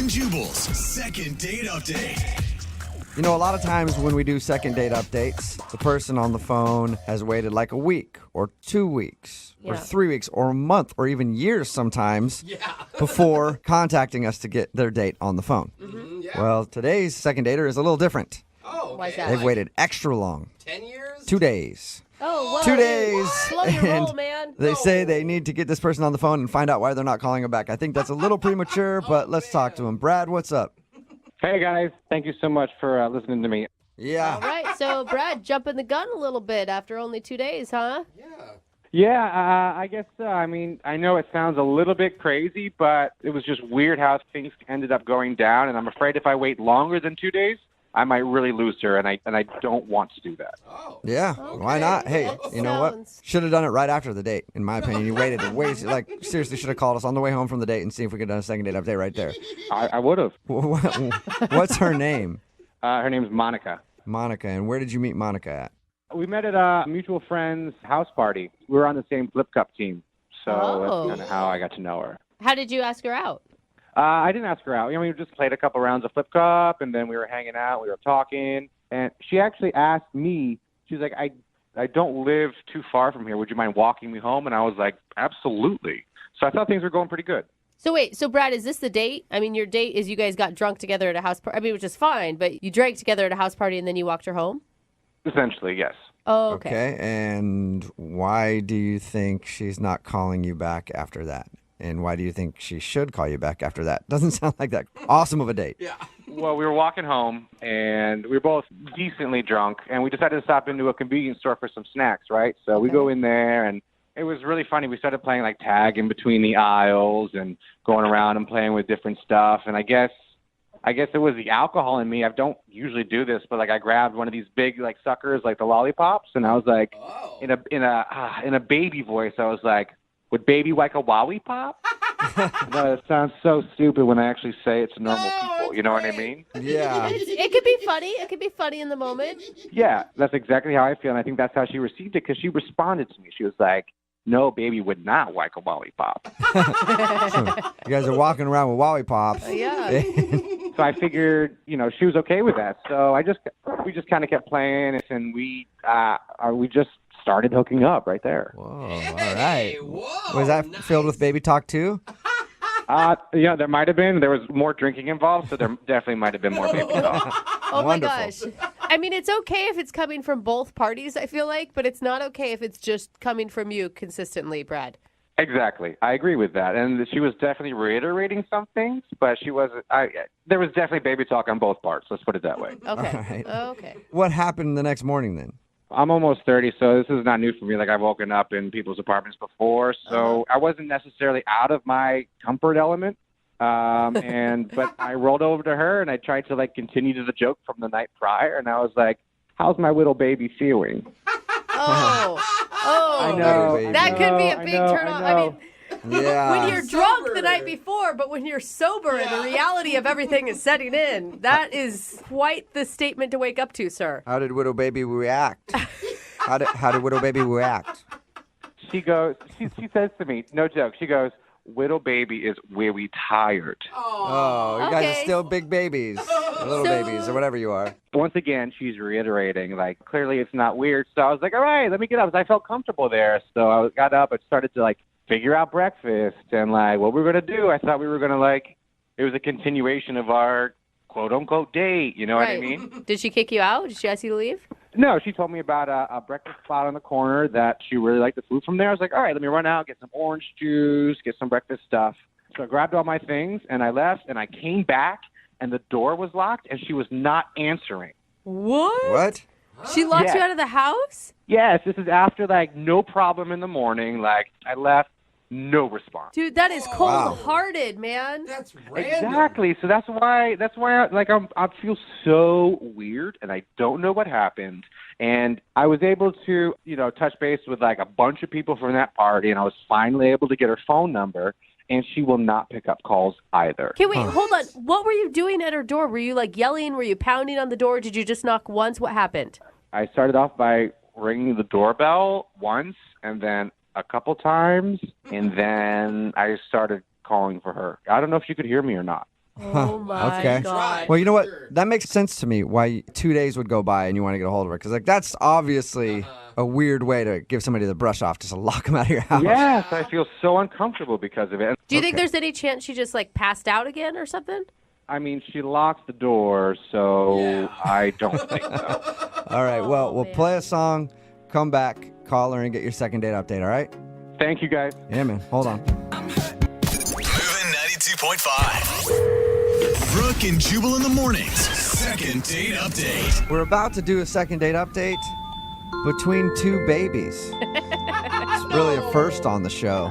and Jubal's second date update. You know, a lot of times when we do second date updates, the person on the phone has waited like a week or 2 weeks or 3 weeks or a month or even years sometimes before contacting us to get their date on the phone. Well, today's second dater is a little different. Oh, Why's that? They've waited extra long. 10 years? 2 days. Oh, whoa. 2 days. Slow your roll, man. They say they need to get this person on the phone and find out why they're not calling them back. I think that's a little premature, but let's talk to him. Brad, what's up? Hey, guys. Thank you so much for listening to me. Yeah. All right, so Brad, jumping the gun a little bit after only 2 days, huh? Yeah, I guess so. I mean, I know it sounds a little bit crazy, but it was just weird how things ended up going down, and I'm afraid if I wait longer than 2 days, I might really lose her, and I don't want to do that. Yeah, why not? Hey, you know what? Should have done it right after the date, in my opinion. You waited seriously should have called us on the way home from the date and see if we could have done a second date update right there. I would have. What's her name? Her name's Monica. Monica, and where did you meet Monica at? We met at a mutual friend's house party. We were on the same flip cup team, so that's kind of how I got to know her. How did you ask her out? I didn't ask her out. You know, we just played a couple rounds of flip cup, and then we were hanging out. We were talking, and she actually asked me. She was like, "I don't live too far from here. Would you mind walking me home?" And I was like, "Absolutely." So I thought things were going pretty good. So wait, so Brad, is this the date? I mean, your date is you guys got drunk together at a house party. I mean, which is fine, but you drank together at a house party and then you walked her home? Essentially, yes. Oh, okay. And why do you think she's not calling you back after that? And why do you think she should call you back after that? Doesn't sound like that awesome of a date. Yeah. Well, we were walking home, and we were both decently drunk, and we decided to stop into a convenience store for some snacks, right? So we go in there, and it was really funny. We started playing, like, tag in between the aisles and going around and playing with different stuff. And I guess it was the alcohol in me. I don't usually do this, but, like, I grabbed one of these big, like, suckers, like the lollipops, and I was like, in a baby voice, I was like, "Would baby like a wowie pop?" No, it sounds so stupid when I actually say it to normal people. You know what I mean? Yeah. It could be funny. It could be funny in the moment. Yeah, that's exactly how I feel, and I think that's how she received it because she responded to me. She was like, "No, baby would not like a lollipop." You guys are walking around with lollipops. Yeah. So I figured, she was okay with that. So we just kind of kept playing, and we just started hooking up right there. Whoa, all right. Whoa, Was that filled with baby talk too? Yeah, there might have been. There was more drinking involved, so there definitely might have been more baby talk. Oh, Wonderful. my gosh. I mean, it's okay if it's coming from both parties, I feel like, but it's not okay if it's just coming from you consistently, Brad. Exactly. I agree with that. And she was definitely reiterating some things, but there was definitely baby talk on both parts. Let's put it that way. Okay. All right. Okay. What happened the next morning then? I'm almost 30, so this is not new for me. Like, I've woken up in people's apartments before, so I wasn't necessarily out of my comfort element. But I rolled over to her, and I tried to, continue to the joke from the night prior, and I was like, "How's my little baby feeling?" Oh, I know. that could be a big turn off. I mean, Yeah. when you're drunk the night before, but when you're sober and the reality of everything is setting in, that is quite the statement to wake up to, sir. How did Widow Baby react? How did Widow Baby react? She says to me, no joke, she goes, "Widow Baby is very tired." Oh, you guys Okay. are still big babies. Or little babies, or whatever you are. Once again, she's reiterating, clearly it's not weird. So I was like, all right, let me get up. 'Cause I felt comfortable there. So I got up and started to, figure out breakfast and, what we were going to do. I thought we were going to, it was a continuation of our quote-unquote date. You know what I mean? Did she kick you out? Did she ask you to leave? No, she told me about a breakfast spot on the corner that she really liked the food from there. I was like, all right, let me run out, get some orange juice, get some breakfast stuff. So I grabbed all my things, and I left, and I came back, and the door was locked, and she was not answering. What? She locked Yes. you out of the house? Yes, this is after, no problem in the morning. I left, no response. Dude, that is cold-hearted, man. That's random. Exactly. So that's why I feel so weird, and I don't know what happened. And I was able to, touch base with a bunch of people from that party, and I was finally able to get her phone number. And she will not pick up calls either. Okay, wait, hold on. What were you doing at her door? Were you yelling? Were you pounding on the door? Did you just knock once? What happened? I started off by ringing the doorbell once, and then a couple times, and then I started calling for her. I don't know if she could hear me or not. Oh my Okay. God. Well, you know what? That makes sense to me why 2 days would go by and you want to get a hold of her. Because, like, that's obviously a weird way to give somebody the brush off, just to lock them out of your house. Yes, I feel so uncomfortable because of it. Do you think there's any chance she just like passed out again or something? I mean, she locks the door, so I don't think so. All right. Well, we'll play a song, come back, call her, and get your second date update, all right? Thank you, guys. Yeah, man. Hold on. Moving 92.5. Brooke and Jubal in the mornings. Second date update. We're about to do a second date update between two babies. It's really a first on the show.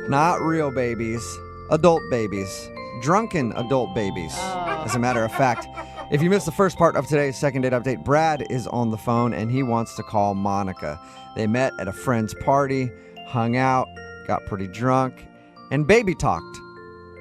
Not real babies, adult babies. Drunken adult babies, as a matter of fact. If you missed the first part of today's second date update, Brad is on the phone and he wants to call Monica. They met at a friend's party, hung out, got pretty drunk, and baby talked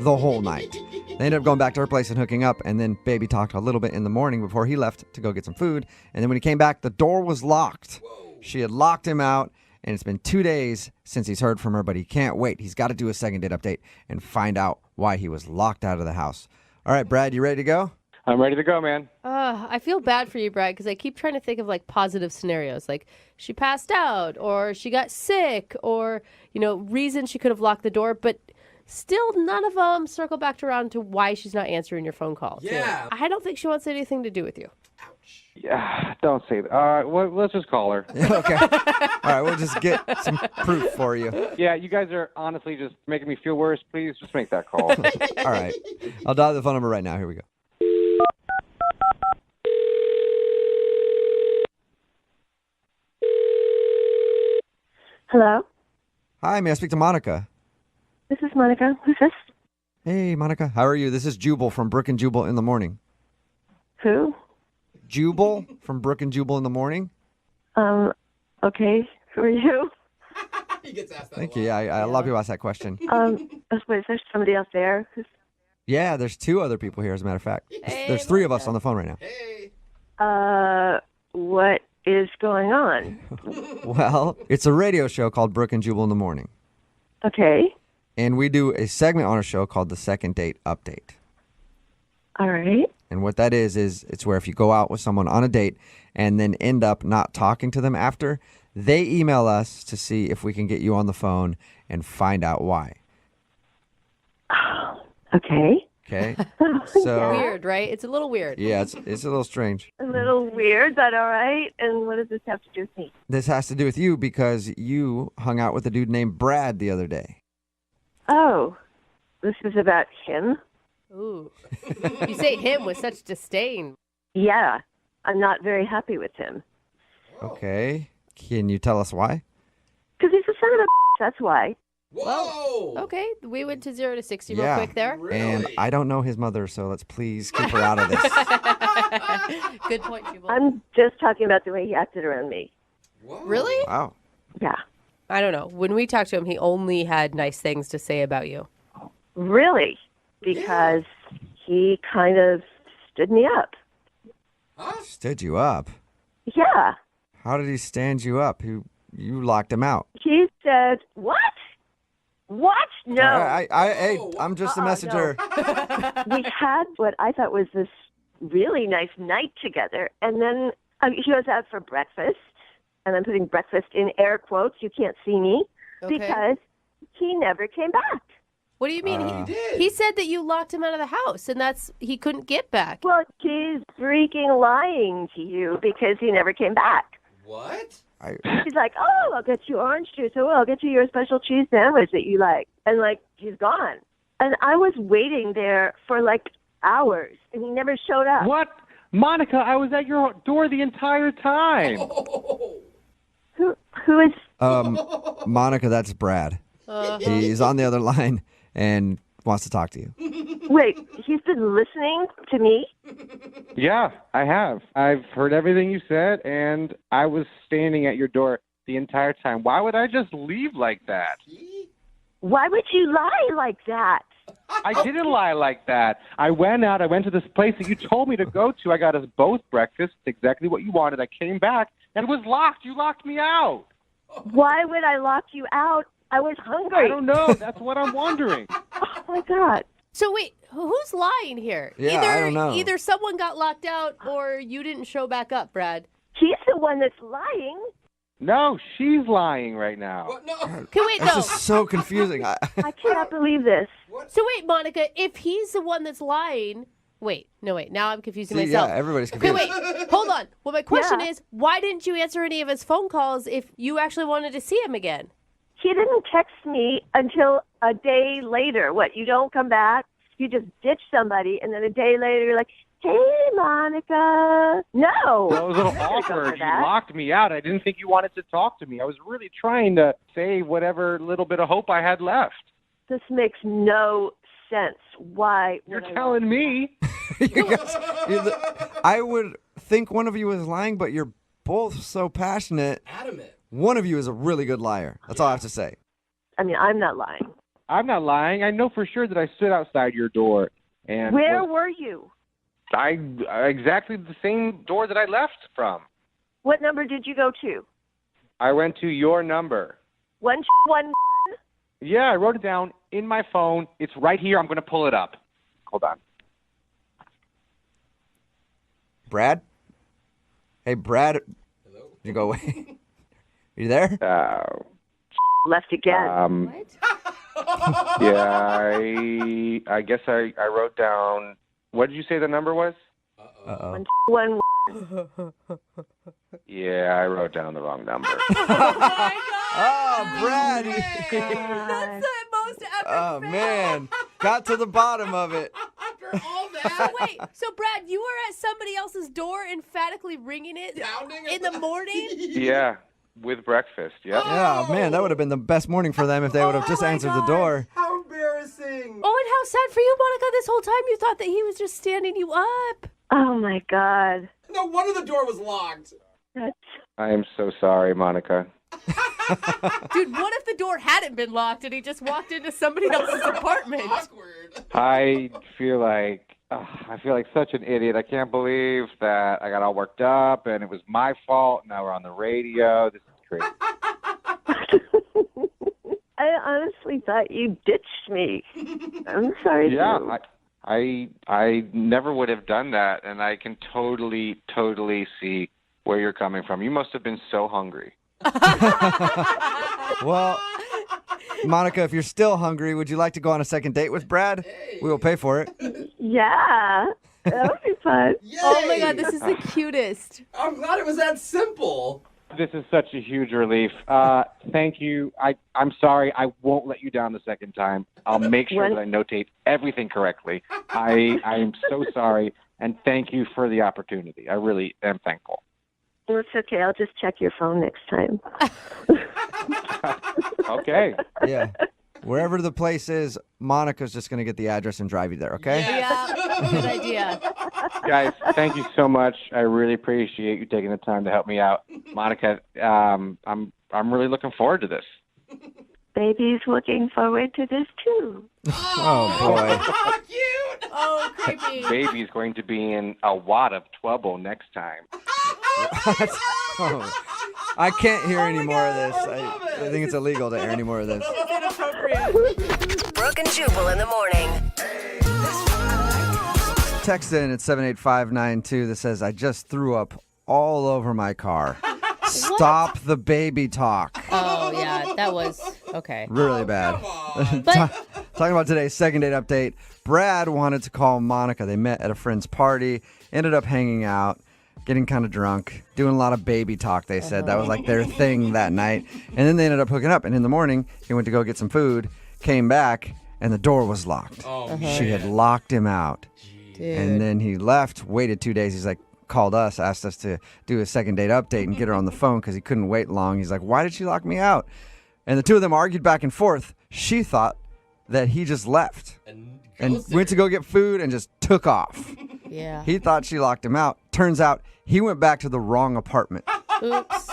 the whole night. They ended up going back to her place and hooking up, and then baby talked a little bit in the morning before he left to go get some food. And then when he came back, the door was locked. She had locked him out, and it's been 2 days since he's heard from her, but he can't wait. He's got to do a second date update and find out why he was locked out of the house. All right, Brad, you ready to go? I'm ready to go, man. I feel bad for you, Brad, because I keep trying to think of like positive scenarios, like she passed out or she got sick or, reason she could have locked the door, but still none of them circle back around to why she's not answering your phone call. Yeah. I don't think she wants anything to do with you. Yeah, don't say that. All right, well, let's just call her. Okay. All right, we'll just get some proof for you. Yeah, you guys are honestly just making me feel worse. Please just make that call. All right. I'll dial the phone number right now. Here we go. Hello, Hi, may I speak to Monica? this is Monica. Who's this? Hey, Monica. How are you? This is Jubal from Brooke and Jubal in the Morning. Who? Jubal from Brooke and Jubal in the Morning? Okay. Who are you? He gets asked that Thank a you. lot. Yeah, a lot of people ask that question. Wait, is there somebody else there? Yeah, there's two other people here, as a matter of fact. There's three of us on the phone right now. Hey. What is going on? Well, it's a radio show called Brooke and Jubal in the Morning. Okay. And we do a segment on our show called the Second Date Update. All right. And what that is it's where if you go out with someone on a date and then end up not talking to them after, they email us to see if we can get you on the phone and find out why. Okay. Okay? So Weird, right? It's a little weird. yeah, it's a little strange. A little weird, but all right. And what does this have to do with me? This has to do with you because you hung out with a dude named Brad the other day. Oh, this is about him? Ooh. You say him with such disdain. Yeah. I'm not very happy with him. Okay. Can you tell us why? Because he's a son of a that's why. Whoa. Okay, we went to 0 to 60 Yeah. real quick there. And I don't know his mother, so let's please keep her out of this. Good point, Jubal. I'm just talking about the way he acted around me. Whoa. Really? Wow. Yeah. I don't know. When we talked to him, he only had nice things to say about you. Really? Because he kind of stood me up. Stood you up. Yeah. How did he stand you up? You locked him out. He said, "What? What? No." I'm just a messenger. We had what I thought was this really nice night together, and then he goes out for breakfast, and I'm putting breakfast in air quotes. You can't see me because he never came back. What do you mean? He said that you locked him out of the house, and he couldn't get back. Well, he's freaking lying to you because he never came back. What? He's like, "Oh, I'll get you orange juice. Oh, I'll get you your special cheese sandwich that you like." And he's gone. And I was waiting there for hours, and he never showed up. What? Monica, I was at your door the entire time. Who is? Monica, that's Brad. He's on the other line and wants to talk to you. Wait, he's been listening to me? Yeah, I have. I've heard everything you said, and I was standing at your door the entire time. Why would I just leave like that? Why would you lie like that? I didn't lie like that. I went out. I went to this place that you told me to go to. I got us both breakfast, exactly what you wanted. I came back, and it was locked. You locked me out. Why would I lock you out? I was hungry. I don't know. That's what I'm wondering. Oh, my God. So wait, who's lying here? Yeah, I don't know. Either someone got locked out or you didn't show back up, Brad. He's the one that's lying. No, she's lying right now. What? No. Okay, wait, This no. is so confusing. I cannot believe this. So wait, Monica, if he's the one that's lying, wait, now I'm confusing See, myself. yeah, everybody's Okay, confused. wait, hold on. Well, my question Yeah. is, why didn't you answer any of his phone calls if you actually wanted to see him again? He didn't text me until a day later. What, you don't come back? You just ditch somebody, and then a day later you're like, hey, Monica. No. Well, it was a little awkward. You locked me out. I didn't think you wanted to talk to me. I was really trying to save whatever little bit of hope I had left. This makes no sense. Why? You're telling me. You guys- I would think one of you is lying, but you're both so passionate. Adamant. One of you is a really good liar. That's all I have to say. I mean, I'm not lying. I'm not lying. I know for sure that I stood outside your door. And Where were you? exactly the same door that I left from. What number did you go to? I went to your number. 1. Yeah, I wrote it down in my phone. It's right here. I'm going to pull it up. Hold on. Brad? Hey, Brad. Hello? Did you go away? Are you there? Left again. Yeah, I guess I wrote down. What did you say the number was? Uh-oh. 1. Yeah, I wrote down the wrong number. Oh, Brad. That's the most epic Oh, fail. man. Got to the bottom of it. After all So that, wait, so Brad, you were at somebody else's door emphatically ringing it Pounding in the morning? Yeah, with breakfast. Yep. Yeah, man, that would have been the best morning for them if they would have just answered the door. how embarrassing. Oh, and how sad for you, Monica. This whole time you thought that he was just standing you up. Oh, my God. No wonder the door was locked. That's I am so sorry, Monica. Dude, what if the door hadn't been locked and he just walked into somebody else's apartment? Awkward. I feel like such an idiot. I can't believe that I got all worked up and it was my fault. Now we're on the radio. This is crazy. I honestly thought you ditched me. I'm sorry. Yeah, too. I never would have done that, and I can totally see where you're coming from. You must have been so hungry. Well, Monica, if you're still hungry, would you like to go on a second date with Brad? We will pay for it. Yeah. That would be fun. Yay. Oh my God, this is the cutest. I'm glad it was that simple. This is such a huge relief. Thank you. I'm sorry. I won't let you down the second time. I'll make sure that I notate everything correctly. I'm so sorry, and thank you for the opportunity. I really am thankful. Well, it's okay. I'll just check your phone next time. Okay. Yeah. Wherever the place is, Monica's just going to get the address and drive you there, okay? Yes. Yeah, good idea. Guys, thank you so much. I really appreciate you taking the time to help me out. Monica, I'm really looking forward to this. Baby's looking forward to this, too. Oh, boy. Oh, cute. Oh, creepy. Baby's going to be in a wad of trouble next time. Oh, I can't hear any more of this. love it. I think it's illegal to air any more of this. Inappropriate. Brooke and Jubal in the morning. Text in at 78592 that says, I just threw up all over my car. Stop the baby talk. Oh, yeah, that was okay. Really bad. But Talking about today's second date update, Brad wanted to call Monica. They met at a friend's party, ended up hanging out, getting kind of drunk, doing a lot of baby talk, they said. That was like their thing that night. And then they ended up hooking up. And in the morning, he went to go get some food, came back, and the door was locked. Oh, She had locked him out. dude. And then he left, waited 2 days. He's like, called us, asked us to do a second date update and get her on the phone because he couldn't wait long. He's like, why did she lock me out? And the two of them argued back and forth. She thought that he just left and went to go get food and just took off. Yeah. He thought she locked him out. Turns out he went back to the wrong apartment. Oops.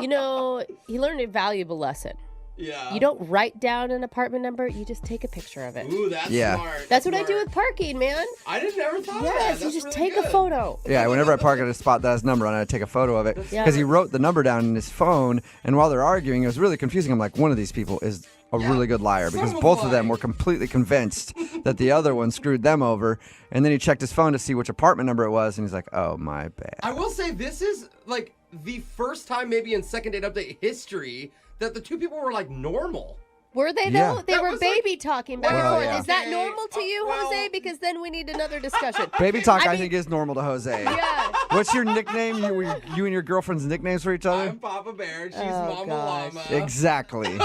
You know, he learned a valuable lesson. Yeah. You don't write down an apartment number, you just take a picture of it. Ooh, that's Yeah. smart. That's what I do with parking, man. I didn't ever thought of that. Yes, you That's just really take good. a photo. Yeah, whenever I park at a spot that has a number on it, I take a photo of it. Because Yeah. he wrote the number down in his phone, and while they're arguing, it was really confusing. I'm like, one of these people is a really good liar because Someone's both of them lying. were completely convinced that the other one screwed them over. And then he checked his phone to see which apartment number it was, and he's like, "Oh, my bad." I will say this is like the first time maybe in second date update history that the two people were like normal. Were they Yeah. though? They That were was like- baby talking back Well, and forth. yeah. Is that Okay. normal to you, Well- Jose? Because then we need another discussion. Baby talk, I mean- think, is normal to Jose. Yeah. What's your nickname? You and your girlfriend's nicknames for each other? I'm Papa Bear. She's Oh, Mama gosh. Llama. Exactly.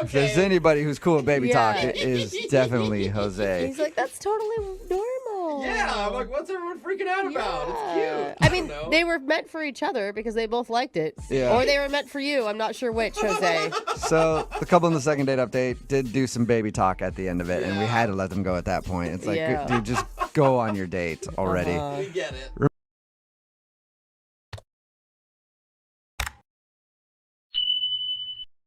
If there's Okay. anybody who's cool with baby Yeah. talk, it is definitely Jose. He's like, that's totally normal. Yeah, I'm like, what's everyone freaking out about? It's Yeah. cute. I mean, don't know. they were meant for each other because they both liked it. Yeah. Or they were meant for you. I'm not sure which, Jose. So the couple in the second date update did do some baby talk at the end of it, and we Yeah. had to let them go at that point. It's like, Yeah. dude, just go on your date already. We get it.